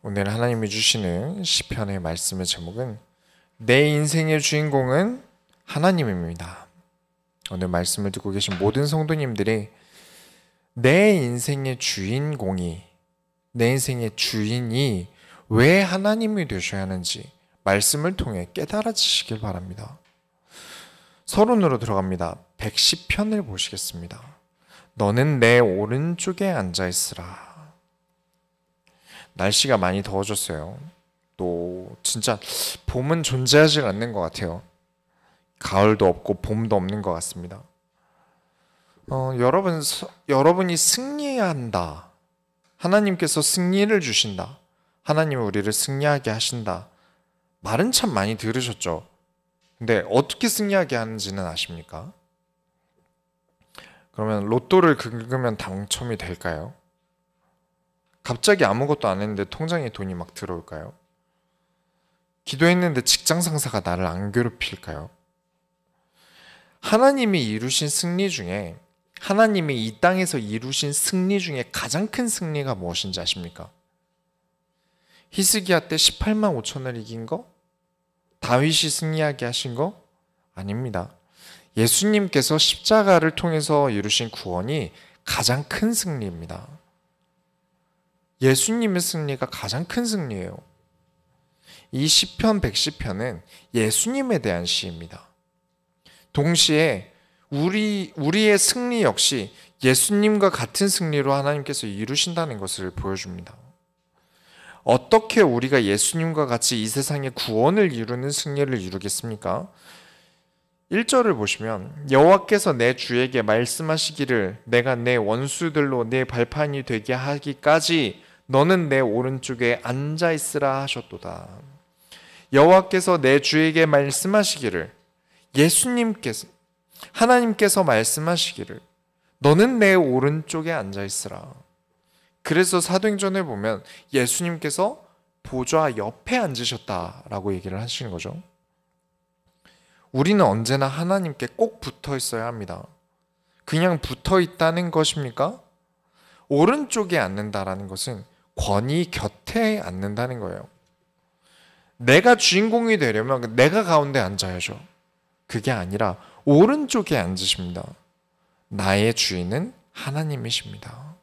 오늘 하나님이 주시는 시편의 말씀의 제목은 내 인생의 주인공은 하나님입니다. 오늘 말씀을 듣고 계신 모든 성도님들이 내 인생의 주인공이, 내 인생의 주인이 왜 하나님이 되셔야 하는지 말씀을 통해 깨달아지시길 바랍니다. 서론으로 들어갑니다. 110편을 보시겠습니다. 너는 내 오른쪽에 앉아있으라. 날씨가 많이 더워졌어요. 또 진짜 봄은 존재하지 않는 것 같아요. 가을도 없고 봄도 없는 것 같습니다. 여러분이 승리해야 한다. 하나님께서 승리를 주신다. 하나님은 우리를 승리하게 하신다. 말은 참 많이 들으셨죠. 근데 어떻게 승리하게 하는지는 아십니까? 그러면 로또를 긁으면 당첨이 될까요? 갑자기 아무것도 안 했는데 통장에 돈이 막 들어올까요? 기도했는데 직장 상사가 나를 안 괴롭힐까요? 하나님이 이루신 승리 중에, 하나님이 이 땅에서 이루신 승리 중에 가장 큰 승리가 무엇인지 아십니까? 히스기야 때 18만 5천을 이긴 거? 다윗이 승리하게 하신 거? 아닙니다. 예수님께서 십자가를 통해서 이루신 구원이 가장 큰 승리입니다. 예수님의 승리가 가장 큰 승리예요. 이 시편 110편은 예수님에 대한 시입니다. 동시에 우리의 승리 역시 예수님과 같은 승리로 하나님께서 이루신다는 것을 보여줍니다. 어떻게 우리가 예수님과 같이 이 세상의 구원을 이루는 승리를 이루겠습니까? 1절을 보시면 여호와께서 내 주에게 말씀하시기를 내가 내 원수들로 내 발판이 되게 하기까지 너는 내 오른쪽에 앉아있으라 하셨도다. 여호와께서 내 주에게 말씀하시기를, 예수님께서, 하나님께서 말씀하시기를 너는 내 오른쪽에 앉아있으라. 그래서 사도행전을 보면 예수님께서 보좌 옆에 앉으셨다라고 얘기를 하시는 거죠. 우리는 언제나 하나님께 꼭 붙어 있어야 합니다. 그냥 붙어 있다는 것입니까? 오른쪽에 앉는다라는 것은 권위 곁에 앉는다는 거예요. 내가 주인공이 되려면 내가 가운데 앉아야죠. 그게 아니라 오른쪽에 앉으십니다. 나의 주인은 하나님이십니다.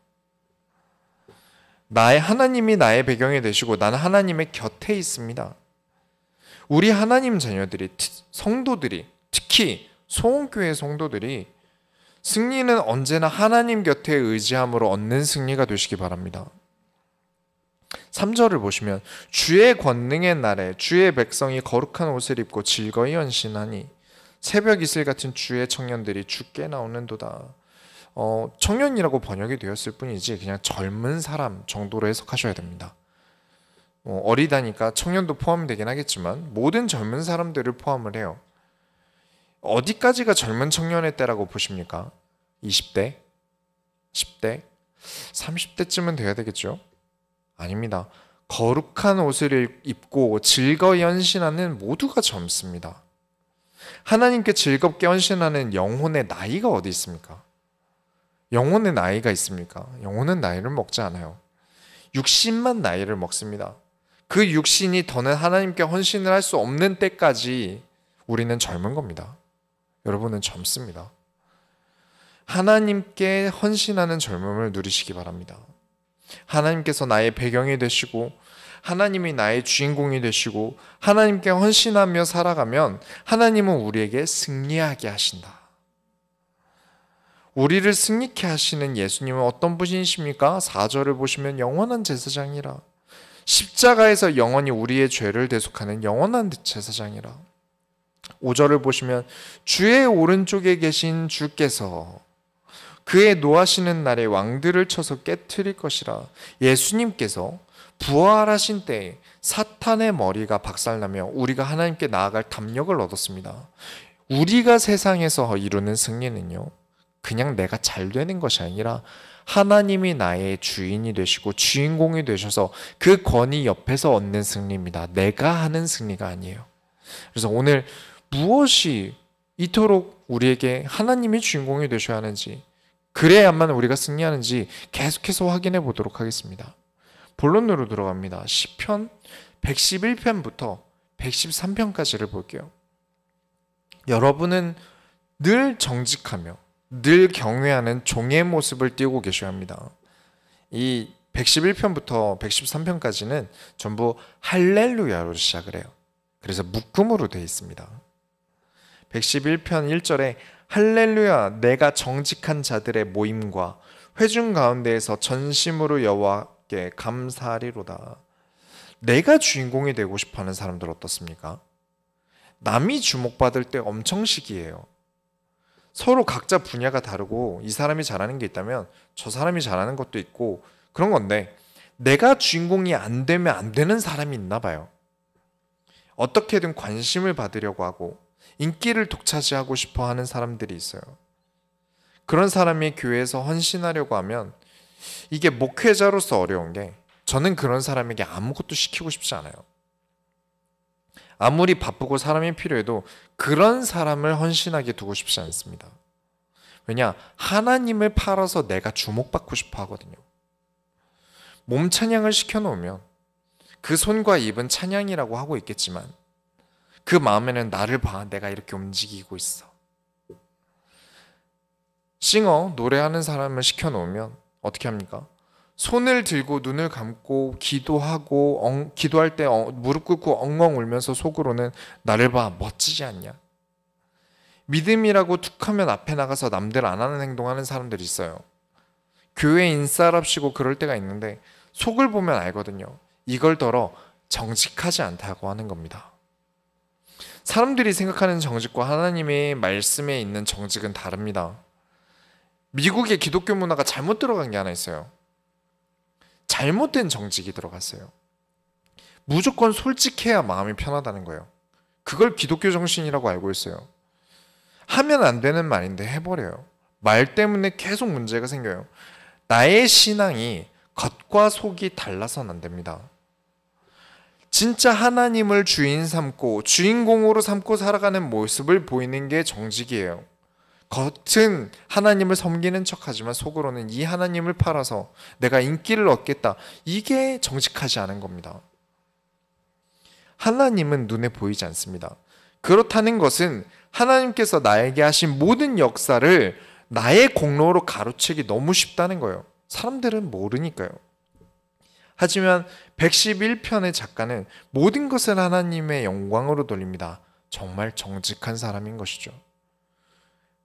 하나님이 나의 배경이 되시고 나는 하나님의 곁에 있습니다. 우리 하나님 자녀들이, 성도들이, 특히 소원교회 성도들이 승리는 언제나 하나님 곁에 의지함으로 얻는 승리가 되시기 바랍니다. 3절을 보시면 주의 권능의 날에 주의 백성이 거룩한 옷을 입고 즐거이 헌신하니 새벽 이슬 같은 주의 청년들이 주께 나오는도다. 청년이라고 번역이 되었을 뿐이지 그냥 젊은 사람 정도로 해석하셔야 됩니다. 어리다니까 청년도 포함되긴 하겠지만 모든 젊은 사람들을 포함을 해요. 어디까지가 젊은 청년의 때라고 보십니까? 20대? 10대? 30대쯤은 돼야 되겠죠? 아닙니다. 거룩한 옷을 입고 즐거이 헌신하는 모두가 젊습니다. 하나님께 즐겁게 헌신하는 영혼의 나이가 어디 있습니까? 영혼의 나이가 있습니까? 영혼은 나이를 먹지 않아요. 육신만 나이를 먹습니다. 그 육신이 더는 하나님께 헌신을 할 수 없는 때까지 우리는 젊은 겁니다. 여러분은 젊습니다. 하나님께 헌신하는 젊음을 누리시기 바랍니다. 하나님께서 나의 배경이 되시고 하나님이 나의 주인공이 되시고 하나님께 헌신하며 살아가면 하나님은 우리에게 승리하게 하신다. 우리를 승리케 하시는 예수님은 어떤 분이십니까? 4절을 보시면 영원한 제사장이라. 십자가에서 영원히 우리의 죄를 대속하는 영원한 제사장이라. 5절을 보시면 주의 오른쪽에 계신 주께서 그의 노하시는 날에 왕들을 쳐서 깨트릴 것이라. 예수님께서 부활하신 때에 사탄의 머리가 박살나며 우리가 하나님께 나아갈 담력을 얻었습니다. 우리가 세상에서 이루는 승리는요, 그냥 내가 잘 되는 것이 아니라 하나님이 나의 주인이 되시고 주인공이 되셔서 그 권위 옆에서 얻는 승리입니다. 내가 하는 승리가 아니에요. 그래서 오늘 무엇이 이토록 우리에게 하나님이 주인공이 되셔야 하는지, 그래야만 우리가 승리하는지 계속해서 확인해 보도록 하겠습니다. 본론으로 들어갑니다. 시편 111편부터 113편까지를 볼게요. 여러분은 늘 정직하며 늘 경외하는 종의 모습을 띄고 계셔야 합니다. 이 111편부터 113편까지는 전부 할렐루야로 시작을 해요. 그래서 묶음으로 되어 있습니다. 111편 1절에 할렐루야 내가 정직한 자들의 모임과 회중 가운데에서 전심으로 여호와께 감사하리로다. 내가 주인공이 되고 싶어하는 사람들 어떻습니까? 남이 주목받을 때 엄청 시기해요. 서로 각자 분야가 다르고 이 사람이 잘하는 게 있다면 저 사람이 잘하는 것도 있고 그런 건데 내가 주인공이 안 되면 안 되는 사람이 있나 봐요. 어떻게든 관심을 받으려고 하고 인기를 독차지하고 싶어 하는 사람들이 있어요. 그런 사람이 교회에서 헌신하려고 하면 이게 목회자로서 어려운 게 저는 그런 사람에게 아무것도 시키고 싶지 않아요. 아무리 바쁘고 사람이 필요해도 그런 사람을 헌신하게 두고 싶지 않습니다. 왜냐? 하나님을 팔아서 내가 주목받고 싶어 하거든요. 몸 찬양을 시켜놓으면 그 손과 입은 찬양이라고 하고 있겠지만 그 마음에는 나를 봐, 내가 이렇게 움직이고 있어. 싱어, 노래하는 사람을 시켜놓으면 어떻게 합니까? 손을 들고 눈을 감고 기도하고 기도할 때 무릎 꿇고 엉엉 울면서 속으로는 나를 봐, 멋지지 않냐? 믿음이라고 툭하면 앞에 나가서 남들 안 하는 행동하는 사람들이 있어요. 교회 인싸랍시고 그럴 때가 있는데 속을 보면 알거든요. 이걸 덜어 정직하지 않다고 하는 겁니다. 사람들이 생각하는 정직과 하나님의 말씀에 있는 정직은 다릅니다. 미국의 기독교 문화가 잘못 들어간 게 하나 있어요. 잘못된 정직이 들어갔어요. 무조건 솔직해야 마음이 편하다는 거예요. 그걸 기독교 정신이라고 알고 있어요. 하면 안 되는 말인데 해버려요. 말 때문에 계속 문제가 생겨요. 나의 신앙이 겉과 속이 달라서는 안 됩니다. 진짜 하나님을 주인 삼고 주인공으로 삼고 살아가는 모습을 보이는 게 정직이에요. 겉은 하나님을 섬기는 척하지만 속으로는 이 하나님을 팔아서 내가 인기를 얻겠다. 이게 정직하지 않은 겁니다. 하나님은 눈에 보이지 않습니다. 그렇다는 것은 하나님께서 나에게 하신 모든 역사를 나의 공로로 가로채기 너무 쉽다는 거예요. 사람들은 모르니까요. 하지만 111편의 작가는 모든 것을 하나님의 영광으로 돌립니다. 정말 정직한 사람인 것이죠.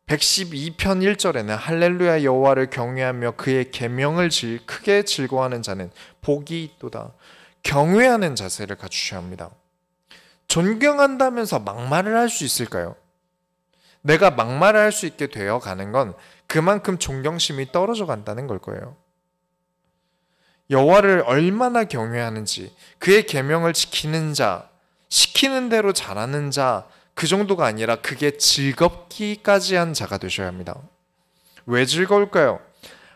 112편 1절에는 할렐루야 여호와를 경외하며 그의 계명을 크게 즐거워하는 자는 복이 있도다. 경외하는 자세를 갖추셔야 합니다. 존경한다면서 막말을 할 수 있을까요? 내가 막말을 할 수 있게 되어 가는 건 그만큼 존경심이 떨어져 간다는 걸 거예요. 여호와를 얼마나 경외하는지, 그의 계명을 지키는 자, 시키는 대로 잘하는 자, 그 정도가 아니라 그게 즐겁기까지 한 자가 되셔야 합니다. 왜 즐거울까요?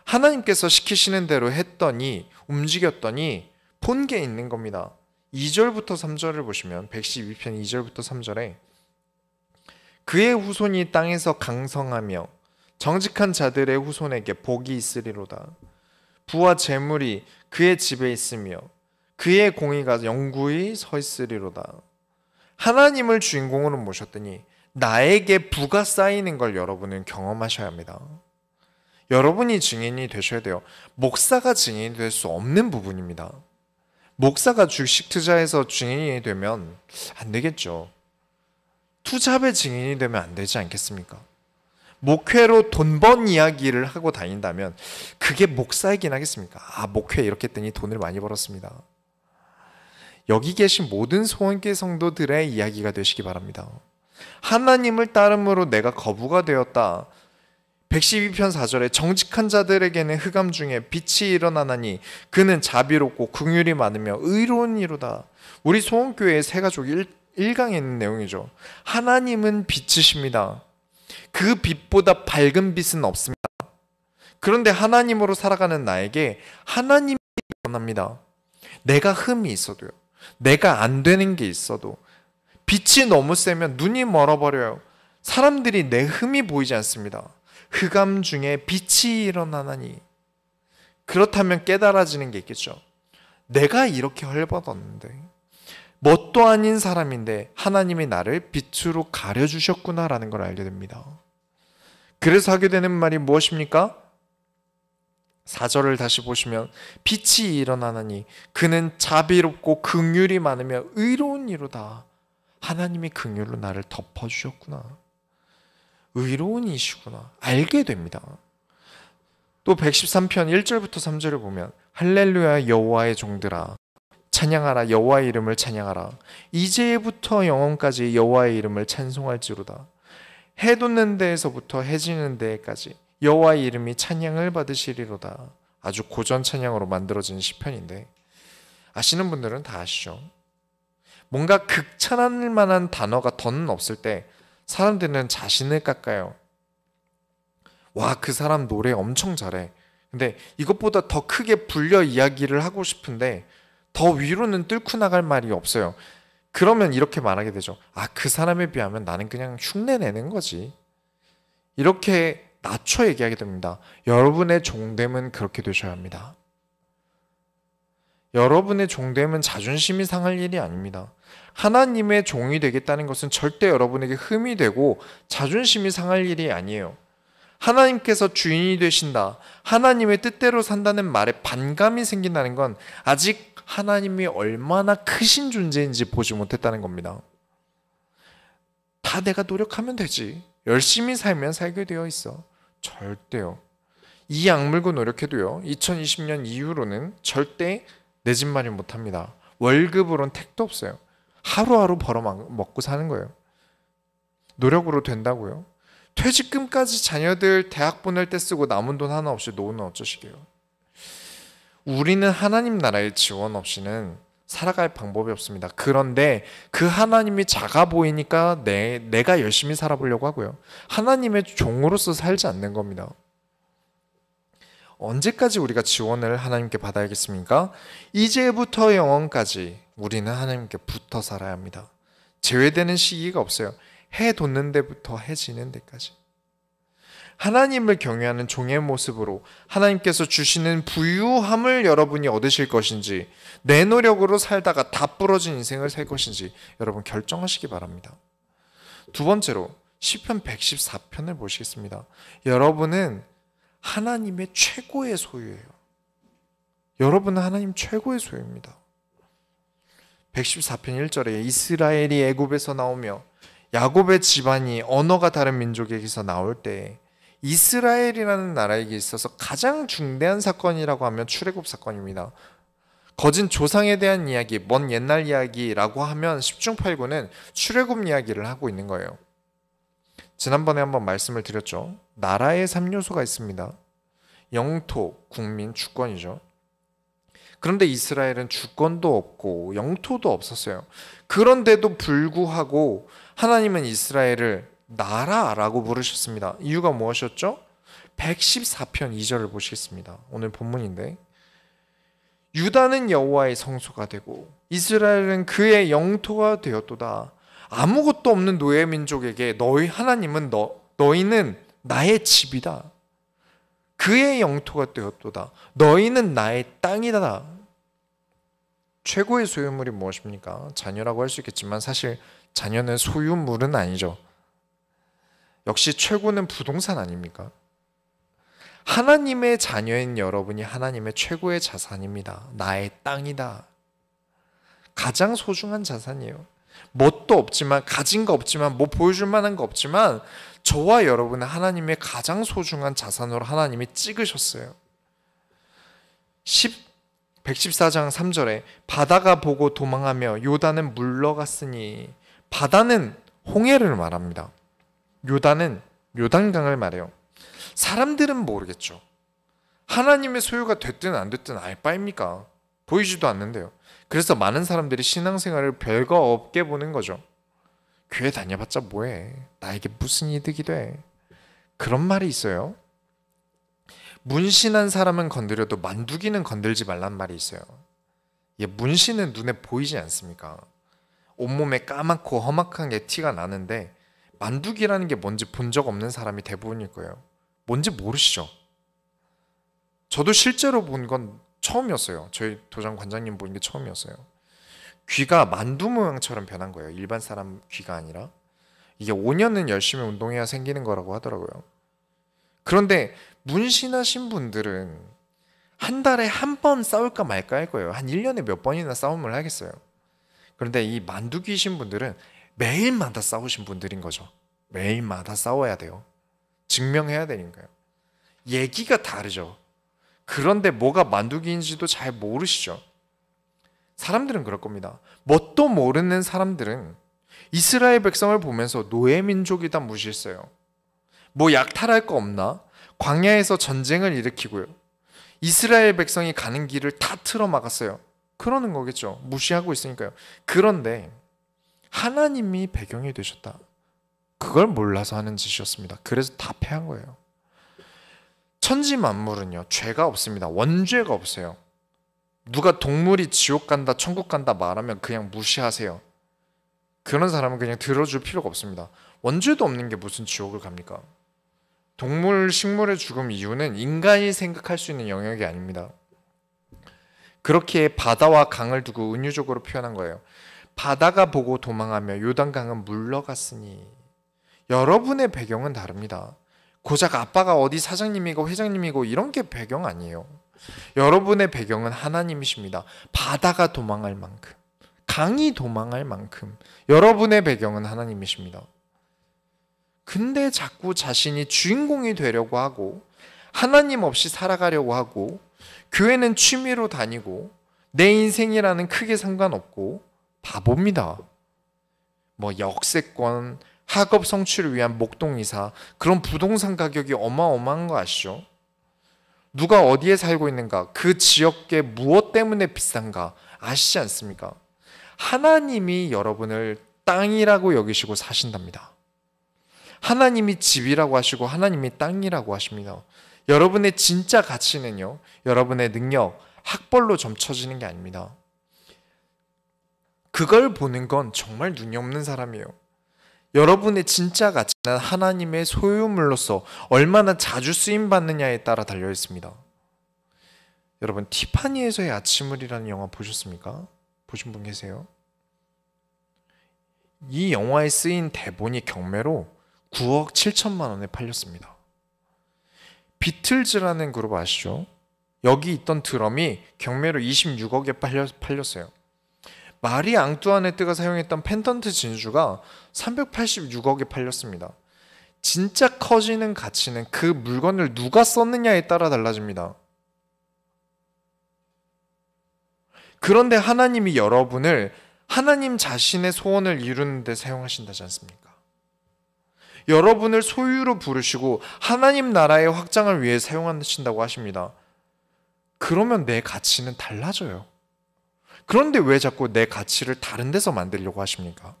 하나님께서 시키시는 대로 했더니, 움직였더니 본 게 있는 겁니다. 2절부터 3절을 보시면 112편 2절부터 3절에 그의 후손이 땅에서 강성하며 정직한 자들의 후손에게 복이 있으리로다. 부와 재물이 그의 집에 있으며 그의 공의가 영구히 서 있으리로다. 하나님을 주인공으로 모셨더니 나에게 부가 쌓이는 걸 여러분은 경험하셔야 합니다. 여러분이 증인이 되셔야 돼요. 목사가 증인이 될 수 없는 부분입니다. 목사가 주식 투자해서 증인이 되면 안 되겠죠. 투잡의 증인이 되면 안 되지 않겠습니까? 목회로 돈 번 이야기를 하고 다닌다면 그게 목사이긴 하겠습니까? 아, 목회 이렇게 했더니 돈을 많이 벌었습니다. 여기 계신 모든 소원계 성도들의 이야기가 되시기 바랍니다. 하나님을 따름으로 내가 거부가 되었다. 112편 4절에 정직한 자들에게는 흑암 중에 빛이 일어나나니 그는 자비롭고 긍휼이 많으며 의로운 이로다. 우리 소원교회의 세 가족 1강에 있는 내용이죠. 하나님은 빛이십니다. 그 빛보다 밝은 빛은 없습니다. 그런데 하나님으로 살아가는 나에게 하나님이 일어납니다. 내가 흠이 있어도요, 내가 안 되는 게 있어도 빛이 너무 세면 눈이 멀어버려요. 사람들이 내 흠이 보이지 않습니다. 흑암 중에 빛이 일어나나니. 그렇다면 깨달아지는 게 있겠죠. 내가 이렇게 헐벗었는데, 뭣도 아닌 사람인데 하나님이 나를 빛으로 가려주셨구나라는 걸 알게 됩니다. 그래서 하게 되는 말이 무엇입니까? 4절을 다시 보시면 빛이 일어나나니 그는 자비롭고 긍휼이 많으며 의로운 이로다. 하나님이 긍휼로 나를 덮어주셨구나. 의로운 이시구나. 알게 됩니다. 또 113편 1절부터 3절을 보면 할렐루야 여호와의 종들아 찬양하라. 여호와의 이름을 찬양하라. 이제부터 영원까지 여호와의 이름을 찬송할지로다. 해 돋는 데에서부터 해 지는 데까지 여호와의 이름이 찬양을 받으시리로다. 아주 고전 찬양으로 만들어진 시편인데 아시는 분들은 다 아시죠? 뭔가 극찬할 만한 단어가 더는 없을 때 사람들은 자신을 깎아요. 와, 그 사람 노래 엄청 잘해. 근데 이것보다 더 크게 불려 이야기를 하고 싶은데 더 위로는 뚫고 나갈 말이 없어요. 그러면 이렇게 말하게 되죠. 아, 그 사람에 비하면 나는 그냥 흉내 내는 거지. 이렇게 낮춰 얘기하게 됩니다. 여러분의 종됨은 그렇게 되셔야 합니다. 여러분의 종됨은 자존심이 상할 일이 아닙니다. 하나님의 종이 되겠다는 것은 절대 여러분에게 흠이 되고 자존심이 상할 일이 아니에요. 하나님께서 주인이 되신다, 하나님의 뜻대로 산다는 말에 반감이 생긴다는 건 아직 하나님이 얼마나 크신 존재인지 보지 못했다는 겁니다. 다 내가 노력하면 되지. 열심히 살면 살게 되어 있어. 절대요. 이 악물고 노력해도요. 2020년 이후로는 절대 내 집 마련 못합니다. 월급으론 택도 없어요. 하루하루 벌어 먹고 사는 거예요. 노력으로 된다고요? 퇴직금까지 자녀들 대학 보낼 때 쓰고 남은 돈 하나 없이 노는 어쩌시게요? 우리는 하나님 나라의 지원 없이는 살아갈 방법이 없습니다. 그런데 그 하나님이 작아 보이니까 내가 열심히 살아보려고 하고요. 하나님의 종으로서 살지 않는 겁니다. 언제까지 우리가 지원을 하나님께 받아야겠습니까? 이제부터 영원까지 우리는 하나님께 붙어 살아야 합니다. 제외되는 시기가 없어요. 해 돋는 데부터 해 지는 데까지. 하나님을 경외하는 종의 모습으로 하나님께서 주시는 부유함을 여러분이 얻으실 것인지, 내 노력으로 살다가 다 부러진 인생을 살 것인지 여러분 결정하시기 바랍니다. 두 번째로 시편 114편을 보시겠습니다. 여러분은 하나님의 최고의 소유예요. 여러분은 하나님 최고의 소유입니다. 114편 1절에 이스라엘이 애굽에서 나오며 야곱의 집안이 언어가 다른 민족에게서 나올 때, 이스라엘이라는 나라에게 있어서 가장 중대한 사건이라고 하면 출애굽 사건입니다. 거진 조상에 대한 이야기, 먼 옛날 이야기라고 하면 10중 8구는 출애굽 이야기를 하고 있는 거예요. 지난번에 한번 말씀을 드렸죠. 나라의 3요소가 있습니다. 영토, 국민, 주권이죠. 그런데 이스라엘은 주권도 없고 영토도 없었어요. 그런데도 불구하고 하나님은 이스라엘을 나라라고 부르셨습니다. 이유가 무엇이었죠? 114편 2절을 보시겠습니다. 오늘 본문인데, 유다는 여호와의 성소가 되고 이스라엘은 그의 영토가 되었도다. 아무것도 없는 노예 민족에게 너희 하나님은 너희는 나의 집이다. 그의 영토가 되었도다. 너희는 나의 땅이다. 최고의 소유물이 무엇입니까? 자녀라고 할 수 있겠지만 사실 자녀는 소유물은 아니죠. 역시 최고는 부동산 아닙니까? 하나님의 자녀인 여러분이 하나님의 최고의 자산입니다. 나의 땅이다. 가장 소중한 자산이에요. 뭣도 없지만, 가진 거 없지만, 뭐 보여줄 만한 거 없지만 저와 여러분은 하나님의 가장 소중한 자산으로 하나님이 찍으셨어요. 114장 3절에 바다가 보고 도망하며 요단은 물러갔으니, 바다는 홍해를 말합니다. 요단은 요단강을 말해요. 사람들은 모르겠죠. 하나님의 소유가 됐든 안 됐든 알 바입니까? 보이지도 않는데요. 그래서 많은 사람들이 신앙생활을 별거 없게 보는 거죠. 교회 다녀봤자 뭐해? 나에게 무슨 이득이 돼? 그런 말이 있어요. 문신한 사람은 건드려도 만두기는 건들지 말란 말이 있어요. 문신은 눈에 보이지 않습니까? 온몸에 까맣고 험악한 게 티가 나는데 만두기라는 게 뭔지 본 적 없는 사람이 대부분일 거예요. 뭔지 모르시죠? 저도 실제로 본 건 처음이었어요. 저희 도장 관장님 보는 게 처음이었어요. 귀가 만두 모양처럼 변한 거예요. 일반 사람 귀가 아니라. 이게 5년은 열심히 운동해야 생기는 거라고 하더라고요. 그런데 문신하신 분들은 한 달에 한 번 싸울까 말까 할 거예요. 한 1년에 몇 번이나 싸움을 하겠어요. 그런데 이 만두 귀신 분들은 매일마다 싸우신 분들인 거죠. 매일마다 싸워야 돼요. 증명해야 되니까요. 얘기가 다르죠. 그런데 뭐가 만두기인지도 잘 모르시죠. 사람들은 그럴 겁니다. 뭣도 모르는 사람들은 이스라엘 백성을 보면서 노예 민족이다 무시했어요. 뭐 약탈할 거 없나? 광야에서 전쟁을 일으키고요. 이스라엘 백성이 가는 길을 다 틀어 막았어요. 그러는 거겠죠. 무시하고 있으니까요. 그런데 하나님이 배경이 되셨다. 그걸 몰라서 하는 짓이었습니다. 그래서 다 패한 거예요. 천지 만물은요, 죄가 없습니다. 원죄가 없어요. 누가 동물이 지옥 간다, 천국 간다 말하면 그냥 무시하세요. 그런 사람은 그냥 들어줄 필요가 없습니다. 원죄도 없는 게 무슨 지옥을 갑니까? 동물, 식물의 죽음 이유는 인간이 생각할 수 있는 영역이 아닙니다. 그렇게 바다와 강을 두고 은유적으로 표현한 거예요. 바다가 보고 도망하며 요단강은 물러갔으니. 여러분의 배경은 다릅니다. 고작 아빠가 어디 사장님이고 회장님이고 이런 게 배경 아니에요. 여러분의 배경은 하나님이십니다. 바다가 도망할 만큼, 강이 도망할 만큼 여러분의 배경은 하나님이십니다. 근데 자꾸 자신이 주인공이 되려고 하고 하나님 없이 살아가려고 하고 교회는 취미로 다니고 내 인생이라는 크게 상관없고 바보입니다. 뭐 역세권, 학업 성취를 위한 목동이사, 그런 부동산 가격이 어마어마한 거 아시죠? 누가 어디에 살고 있는가, 그 지역계 무엇 때문에 비싼가 아시지 않습니까? 하나님이 여러분을 땅이라고 여기시고 사신답니다. 하나님이 집이라고 하시고 하나님이 땅이라고 하십니다. 여러분의 진짜 가치는요, 여러분의 능력, 학벌로 점쳐지는 게 아닙니다. 그걸 보는 건 정말 눈이 없는 사람이에요. 여러분의 진짜 가치는 하나님의 소유물로서 얼마나 자주 쓰임받느냐에 따라 달려 있습니다. 여러분, 티파니에서의 아침을이라는 영화 보셨습니까? 보신 분 계세요? 이 영화에 쓰인 대본이 경매로 9억 7천만 원에 팔렸습니다. 비틀즈라는 그룹 아시죠? 여기 있던 드럼이 경매로 26억에 팔렸어요. 마리 앙뚜아네트가 사용했던 펜던트 진주가 386억에 팔렸습니다. 진짜 커지는 가치는 그 물건을 누가 썼느냐에 따라 달라집니다. 그런데 하나님이 여러분을 하나님 자신의 소원을 이루는 데 사용하신다지 않습니까? 여러분을 소유로 부르시고 하나님 나라의 확장을 위해 사용하신다고 하십니다. 그러면 내 가치는 달라져요. 그런데 왜 자꾸 내 가치를 다른 데서 만들려고 하십니까?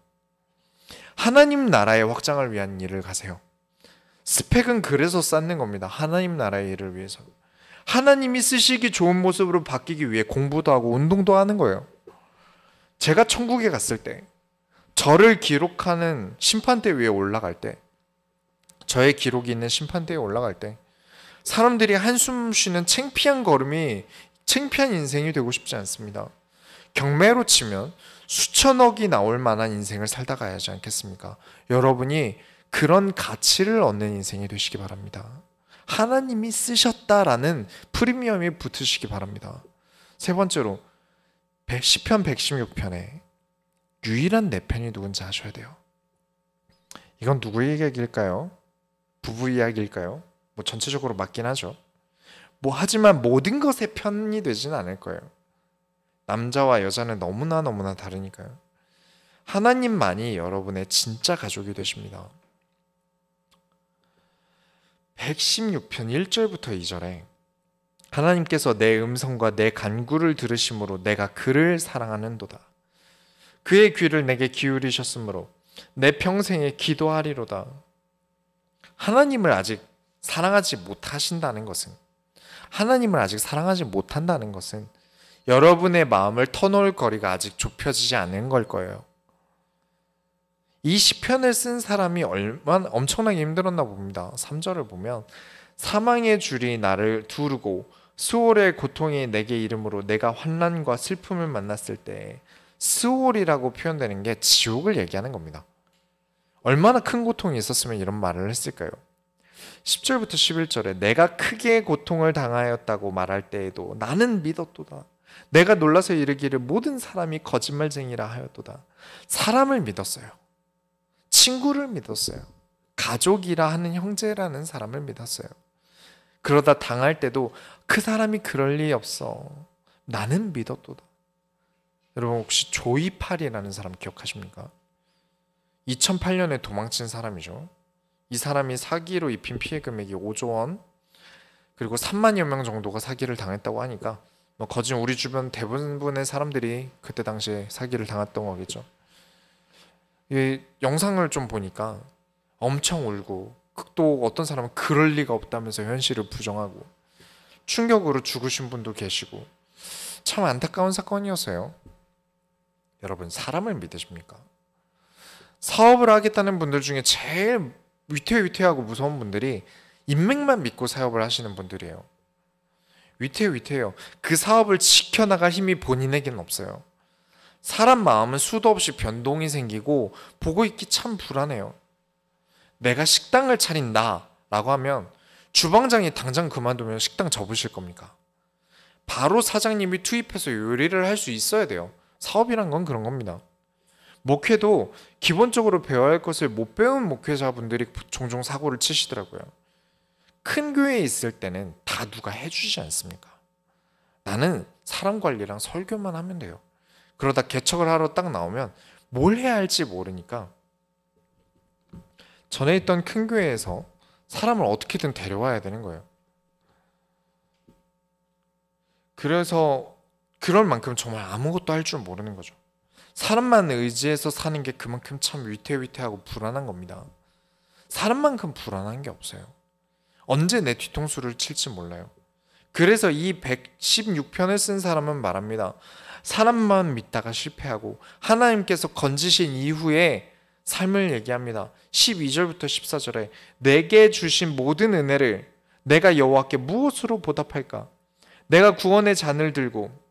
하나님 나라의 확장을 위한 일을 가세요. 스펙은 그래서 쌓는 겁니다. 하나님 나라의 일을 위해서. 하나님이 쓰시기 좋은 모습으로 바뀌기 위해 공부도 하고 운동도 하는 거예요. 제가 천국에 갔을 때, 저를 기록하는 심판대 위에 올라갈 때, 저의 기록이 있는 심판대에 올라갈 때 사람들이 한숨 쉬는 창피한 걸음이 창피한 인생이 되고 싶지 않습니다. 경매로 치면 수천억이 나올 만한 인생을 살다 가야지 않겠습니까? 여러분이 그런 가치를 얻는 인생이 되시기 바랍니다. 하나님이 쓰셨다라는 프리미엄이 붙으시기 바랍니다. 세 번째로 시편 116편에 유일한 내 편이 누군지 아셔야 돼요. 이건 누구의 이야기일까요? 부부 이야기일까요? 뭐 전체적으로 맞긴 하죠. 하지만 모든 것의 편이 되지는 않을 거예요. 남자와 여자는 너무나 다르니까요. 하나님만이 여러분의 진짜 가족이 되십니다. 116편 1절부터 2절에 하나님께서 내 음성과 내 간구를 들으심으로 내가 그를 사랑하는도다. 그의 귀를 내게 기울이셨으므로 내 평생에 기도하리로다. 하나님을 아직 사랑하지 못하신다는 것은, 하나님을 아직 사랑하지 못한다는 것은 여러분의 마음을 터놓을 거리가 아직 좁혀지지 않은 걸 거예요. 이 시편을 쓴 사람이 얼마나 엄청나게 힘들었나 봅니다. 3절을 보면 사망의 줄이 나를 두르고 스올의 고통이 내게 이름으로 내가 환난과 슬픔을 만났을 때, 스올이라고 표현되는 게 지옥을 얘기하는 겁니다. 얼마나 큰 고통이 있었으면 이런 말을 했을까요? 10절부터 11절에 내가 크게 고통을 당하였다고 말할 때에도 나는 믿었도다. 내가 놀라서 이르기를 모든 사람이 거짓말쟁이라 하였도다. 사람을 믿었어요. 친구를 믿었어요. 가족이라 하는 형제라는 사람을 믿었어요. 그러다 당할 때도 그 사람이 그럴 리 없어. 나는 믿었도다. 여러분 혹시 조이팔이라는 사람 기억하십니까? 2008년에 도망친 사람이죠. 이 사람이 사기로 입힌 피해 금액이 5조 원, 그리고 3만여 명 정도가 사기를 당했다고 하니까 거진 우리 주변 대부분의 사람들이 그때 당시에 사기를 당했던 거겠죠. 이 영상을 좀 보니까 엄청 울고, 또 어떤 사람은 그럴 리가 없다면서 현실을 부정하고, 충격으로 죽으신 분도 계시고, 참 안타까운 사건이었어요. 여러분, 사람을 믿으십니까? 사업을 하겠다는 분들 중에 제일 위태위태하고 무서운 분들이 인맥만 믿고 사업을 하시는 분들이에요. 위태위태해요. 그 사업을 지켜나갈 힘이 본인에게는 없어요. 사람 마음은 수도 없이 변동이 생기고 보고 있기 참 불안해요. 내가 식당을 차린다 라고 하면 주방장이 당장 그만두면 식당 접으실 겁니까? 바로 사장님이 투입해서 요리를 할 수 있어야 돼요. 사업이란 건 그런 겁니다. 목회도 기본적으로 배워야 할 것을 못 배운 목회자분들이 종종 사고를 치시더라고요. 큰 교회에 있을 때는 다 누가 해주지 않습니까? 나는 사람 관리랑 설교만 하면 돼요. 그러다 개척을 하러 딱 나오면 뭘 해야 할지 모르니까 전에 있던 큰 교회에서 사람을 어떻게든 데려와야 되는 거예요. 그래서 그럴 만큼 정말 아무것도 할 줄 모르는 거죠. 사람만 의지해서 사는 게 그만큼 참 위태위태하고 불안한 겁니다. 사람만큼 불안한 게 없어요. 언제 내 뒤통수를 칠지 몰라요. 그래서 이 116편을 쓴 사람은 말합니다. 사람만 믿다가 실패하고 하나님께서 건지신 이후에 삶을 얘기합니다. 12절부터 14절에 내게 주신 모든 은혜를 내가 여호와께 무엇으로 보답할까? 내가 구원의 잔을 들고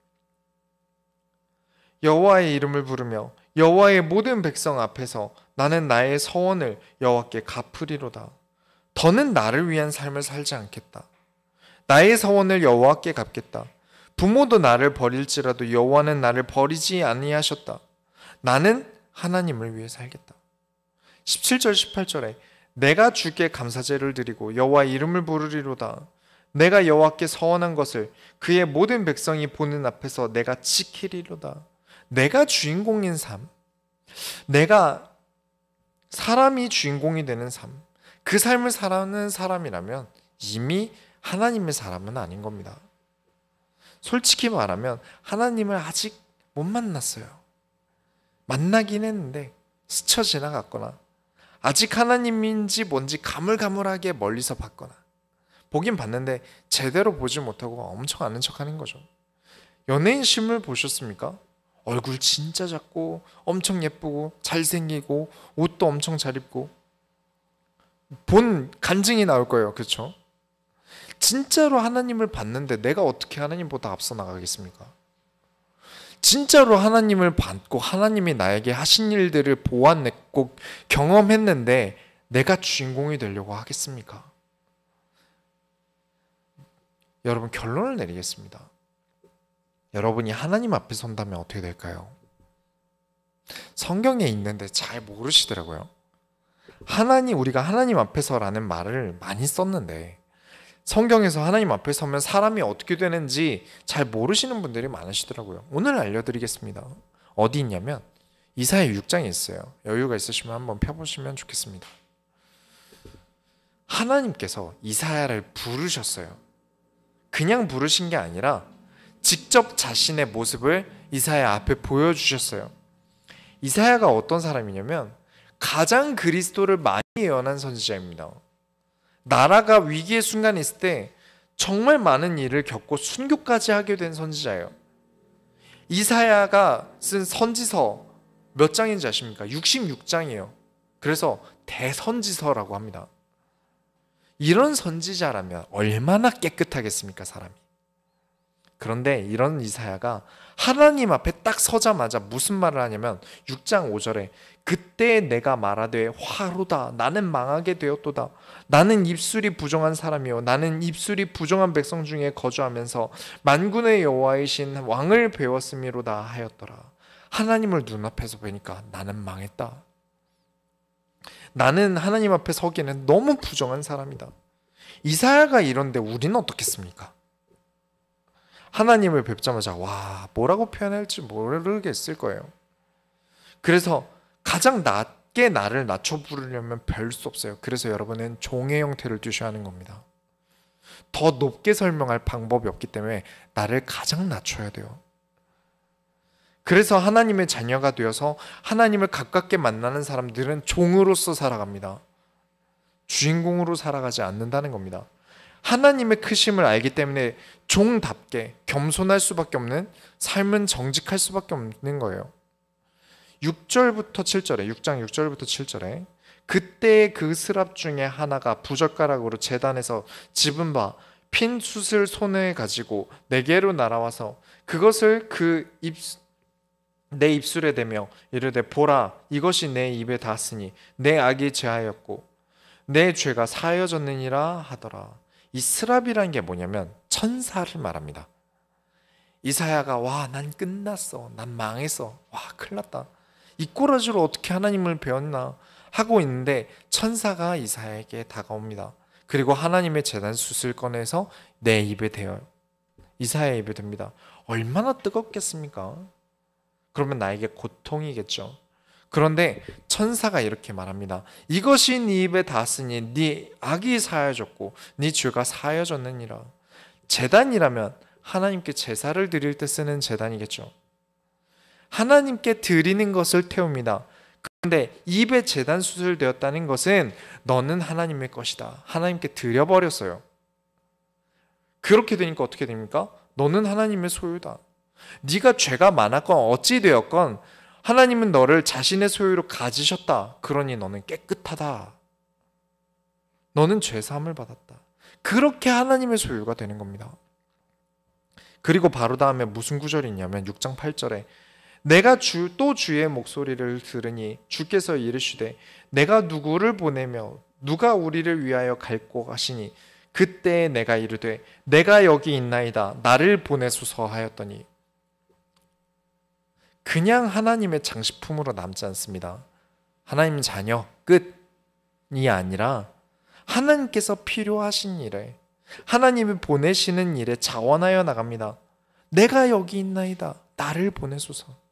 여호와의 이름을 부르며 여호와의 모든 백성 앞에서 나는 나의 서원을 여호와께 갚으리로다. 더는 나를 위한 삶을 살지 않겠다. 나의 서원을 여호와께 갚겠다. 부모도 나를 버릴지라도 여호와는 나를 버리지 아니하셨다. 나는 하나님을 위해 살겠다. 17절 18절에 내가 주께 감사제를 드리고 여호와의 이름을 부르리로다. 내가 여호와께 서원한 것을 그의 모든 백성이 보는 앞에서 내가 지키리로다. 내가 주인공인 삶, 내가 사람이 주인공이 되는 삶, 그 삶을 살아가는 사람이라면 이미 하나님의 사람은 아닌 겁니다. 솔직히 말하면 하나님을 아직 못 만났어요. 만나긴 했는데 스쳐 지나갔거나 아직 하나님인지 뭔지 가물가물하게 멀리서 봤거나 보긴 봤는데 제대로 보지 못하고 엄청 아는 척하는 거죠. 연예인 실물 보셨습니까? 얼굴 진짜 작고 엄청 예쁘고 잘생기고 옷도 엄청 잘 입고 본 간증이 나올 거예요. 그렇죠? 진짜로 하나님을 봤는데 내가 어떻게 하나님보다 앞서 나가겠습니까? 진짜로 하나님을 받고 하나님이 나에게 하신 일들을 보았고 경험했는데 내가 주인공이 되려고 하겠습니까? 여러분, 결론을 내리겠습니다. 여러분이 하나님 앞에 선다면 어떻게 될까요? 성경에 있는데 잘 모르시더라고요. 우리가 하나님 앞에서라는 말을 많이 썼는데 성경에서 하나님 앞에 서면 사람이 어떻게 되는지 잘 모르시는 분들이 많으시더라고요. 오늘 알려드리겠습니다. 어디 있냐면 이사야 6장에 있어요. 여유가 있으시면 한번 펴보시면 좋겠습니다. 하나님께서 이사야를 부르셨어요. 그냥 부르신 게 아니라 직접 자신의 모습을 이사야 앞에 보여주셨어요. 이사야가 어떤 사람이냐면 가장 그리스도를 많이 예언한 선지자입니다. 나라가 위기의 순간에 있을 때 정말 많은 일을 겪고 순교까지 하게 된 선지자예요. 이사야가 쓴 선지서 몇 장인지 아십니까? 66장이에요. 그래서 대선지서라고 합니다. 이런 선지자라면 얼마나 깨끗하겠습니까, 사람이? 그런데 이런 이사야가 하나님 앞에 딱 서자마자 무슨 말을 하냐면 6장 5절에 그때 내가 말하되 화로다 나는 망하게 되었도다 나는 입술이 부정한 사람이요 나는 입술이 부정한 백성 중에 거주하면서 만군의 여호와이신 왕을 배웠음이로다 하였더라. 하나님을 눈앞에서 보니까 나는 망했다. 나는 하나님 앞에 서기에는 너무 부정한 사람이다. 이사야가 이런데 우리는 어떻겠습니까? 하나님을 뵙자마자 와 뭐라고 표현할지 모르겠을 거예요. 그래서 가장 낮게 나를 낮춰 부르려면 별 수 없어요. 그래서 여러분은 종의 형태를 띠셔야 하는 겁니다. 더 높게 설명할 방법이 없기 때문에 나를 가장 낮춰야 돼요. 그래서 하나님의 자녀가 되어서 하나님을 가깝게 만나는 사람들은 종으로서 살아갑니다. 주인공으로 살아가지 않는다는 겁니다. 하나님의 크심을 알기 때문에 종답게 겸손할 수밖에 없는 삶은 정직할 수밖에 없는 거예요. 6절부터 7절에 6장 6절부터 7절에 그때 그 스랍 중에 하나가 부젓가락으로 제단에서 집은 바 핀 숯을 손에 가지고 내게로 날아와서 그것을 내 입술에 대며 이르되 보라 이것이 내 입에 닿았으니 내 악이 제하였고 내 죄가 사하여졌느니라 하더라. 이 스랍이라는 게 뭐냐면 천사를 말합니다. 이사야가 와 난 끝났어 난 망했어 와 큰일 났다 이 꼬라지로 어떻게 하나님을 배웠나 하고 있는데 천사가 이사야에게 다가옵니다. 그리고 하나님의 제단 숯을 꺼내서 내 입에 대어요. 이사야의 입에 댑니다. 얼마나 뜨겁겠습니까? 그러면 나에게 고통이겠죠. 그런데 천사가 이렇게 말합니다. 이것이 네 입에 닿았으니 네 악이 사하여졌고 네 죄가 사하여졌느니라. 제단이라면 하나님께 제사를 드릴 때 쓰는 제단이겠죠. 하나님께 드리는 것을 태웁니다. 그런데 입에 제단 수술되었다는 것은 너는 하나님의 것이다. 하나님께 드려버렸어요. 그렇게 되니까 어떻게 됩니까? 너는 하나님의 소유다. 네가 죄가 많았건 어찌 되었건 하나님은 너를 자신의 소유로 가지셨다. 그러니 너는 깨끗하다. 너는 죄사함을 받았다. 그렇게 하나님의 소유가 되는 겁니다. 그리고 바로 다음에 무슨 구절이 있냐면 6장 8절에 내가 또 주의 목소리를 들으니 주께서 이르시되 내가 누구를 보내며 누가 우리를 위하여 갈고 가시니 그때 내가 이르되 내가 여기 있나이다 나를 보내소서 하였더니 그냥 하나님의 장식품으로 남지 않습니다. 하나님 자녀 끝이 아니라 하나님께서 필요하신 일에 하나님이 보내시는 일에 자원하여 나갑니다. 내가 여기 있나이다 나를 보내소서.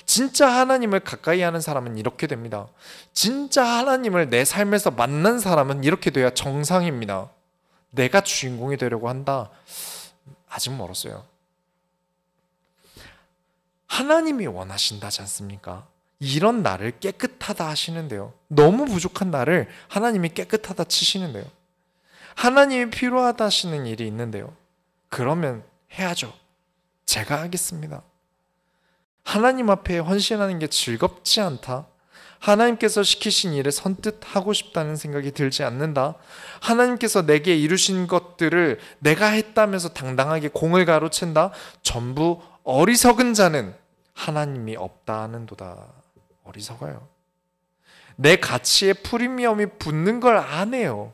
진짜 하나님을 가까이 하는 사람은 이렇게 됩니다. 진짜 하나님을 내 삶에서 만난 사람은 이렇게 돼야 정상입니다. 내가 주인공이 되려고 한다? 아직 멀었어요. 하나님이 원하신다지 않습니까? 이런 나를 깨끗하다 하시는데요. 너무 부족한 나를 하나님이 깨끗하다 치시는데요. 하나님이 필요하다 하시는 일이 있는데요. 그러면 해야죠. 제가 하겠습니다. 하나님 앞에 헌신하는 게 즐겁지 않다. 하나님께서 시키신 일을 선뜻 하고 싶다는 생각이 들지 않는다. 하나님께서 내게 이루신 것들을 내가 했다면서 당당하게 공을 가로챈다. 전부 어리석은 자는 하나님이 없다 하는도다. 어리석어요. 내 가치에 프리미엄이 붙는 걸 안 해요.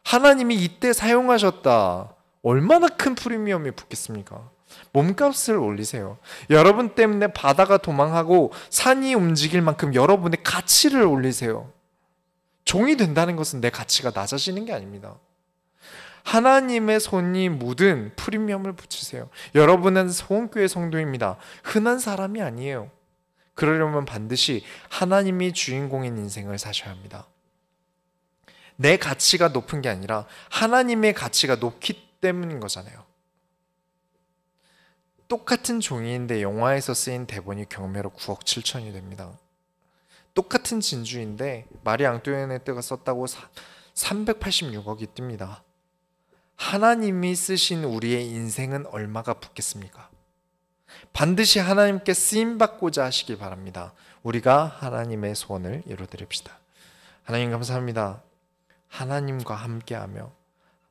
하나님이 이때 사용하셨다. 얼마나 큰 프리미엄이 붙겠습니까? 몸값을 올리세요. 여러분 때문에 바다가 도망하고 산이 움직일 만큼 여러분의 가치를 올리세요. 종이 된다는 것은 내 가치가 낮아지는 게 아닙니다. 하나님의 손이 묻은 프리미엄을 붙이세요. 여러분은 소원교회 성도입니다. 흔한 사람이 아니에요. 그러려면 반드시 하나님이 주인공인 인생을 사셔야 합니다. 내 가치가 높은 게 아니라 하나님의 가치가 높기 때문인 거잖아요. 똑같은 종이인데 영화에서 쓰인 대본이 경매로 9억 7천이 됩니다. 똑같은 진주인데 마리 앙뚜아네트가 썼다고 386억이 뜹니다. 하나님이 쓰신 우리의 인생은 얼마가 붙겠습니까? 반드시 하나님께 쓰임받고자 하시길 바랍니다. 우리가 하나님의 소원을 이루어드립시다. 하나님 감사합니다. 하나님과 함께하며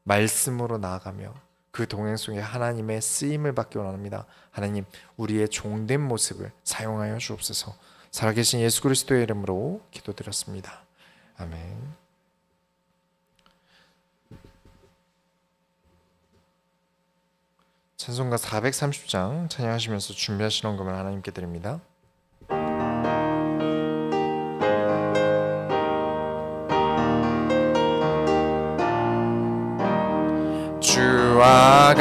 말씀으로 나아가며 그 동행 속에 하나님의 쓰임을 받기 원합니다. 하나님, 우리의 종된 모습을 사용하여 주옵소서. 살아계신 예수 그리스도의 이름으로 기도드렸습니다. 아멘. 찬송가 430장 찬양하시면서 준비하신 헌금을 하나님께 드립니다. 주와